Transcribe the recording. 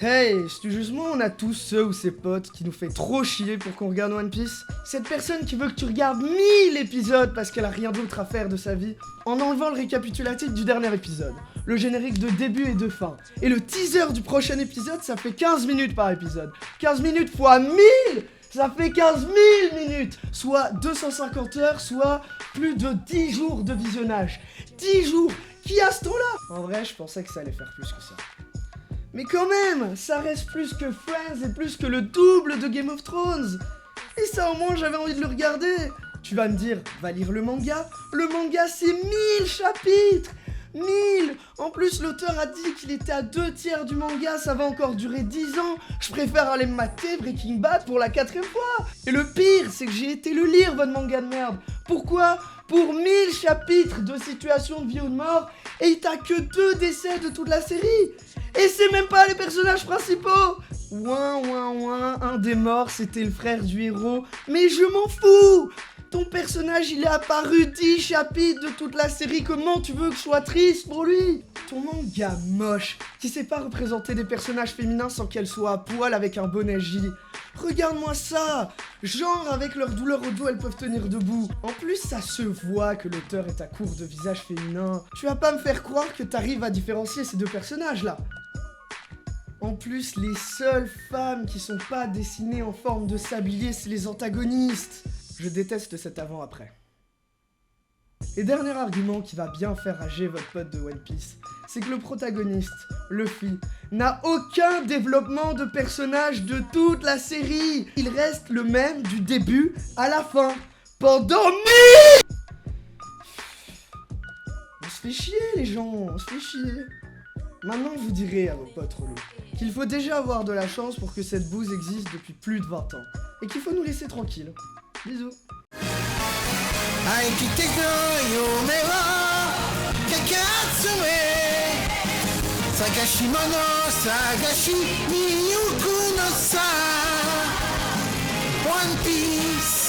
Hey, studieusement, on a tous ceux ou ses potes qui nous fait trop chier pour qu'on regarde One Piece. Cette personne qui veut que tu regardes 1000 épisodes parce qu'elle a rien d'autre à faire de sa vie, en enlevant le récapitulatif du dernier épisode, le générique de début et de fin, et le teaser du prochain épisode, ça fait 15 minutes par épisode. 15 minutes fois 1000, ça fait 15 000 minutes, soit 250 heures, soit plus de 10 jours de visionnage. 10 jours, qui a ce temps-là? En vrai, je pensais que ça allait faire plus que ça. Mais quand même, ça reste plus que Friends et plus que le double de Game of Thrones. Et ça au moins j'avais envie de le regarder. Tu vas me dire, va lire le manga. Le manga c'est 1000 chapitres. 1000. En plus l'auteur a dit qu'il était à 2/3 du manga, ça va encore durer 10 ans. Je préfère aller me mater Breaking Bad pour la 4e fois. Et le pire, c'est que j'ai été le lire votre manga de merde. Pourquoi? Pour 1000 chapitres de situations de vie ou de mort, et il t'a que 2 décès de toute la série. Et c'est même pas les personnages principaux. Ouin, un des morts c'était le frère du héros, mais je m'en fous. Ton personnage il est apparu 10 chapitres de toute la série, comment tu veux que je sois triste pour lui? Ton manga moche, qui sait pas représenter des personnages féminins sans qu'elles soient à poil avec un bonnet gilet. Regarde-moi ça. Genre avec leur douleur au dos elles peuvent tenir debout. En plus ça se voit que l'auteur est à court de visage féminin. Tu vas pas me faire croire que t'arrives à différencier ces deux personnages là. En plus, les seules femmes qui sont pas dessinées en forme de sablier, c'est les antagonistes. Je déteste cet avant-après. Et dernier argument qui va bien faire rager votre pote de One Piece, c'est que le protagoniste, Luffy, n'a aucun développement de personnage de toute la série. Il reste le même du début à la fin. Pendant 1000. On se fait chier les gens, on se fait chier. Maintenant vous direz à vos potes relous qu'il faut déjà avoir de la chance pour que cette bouse existe depuis plus de 20 ans. Et qu'il faut nous laisser tranquilles. Bisous. One Piece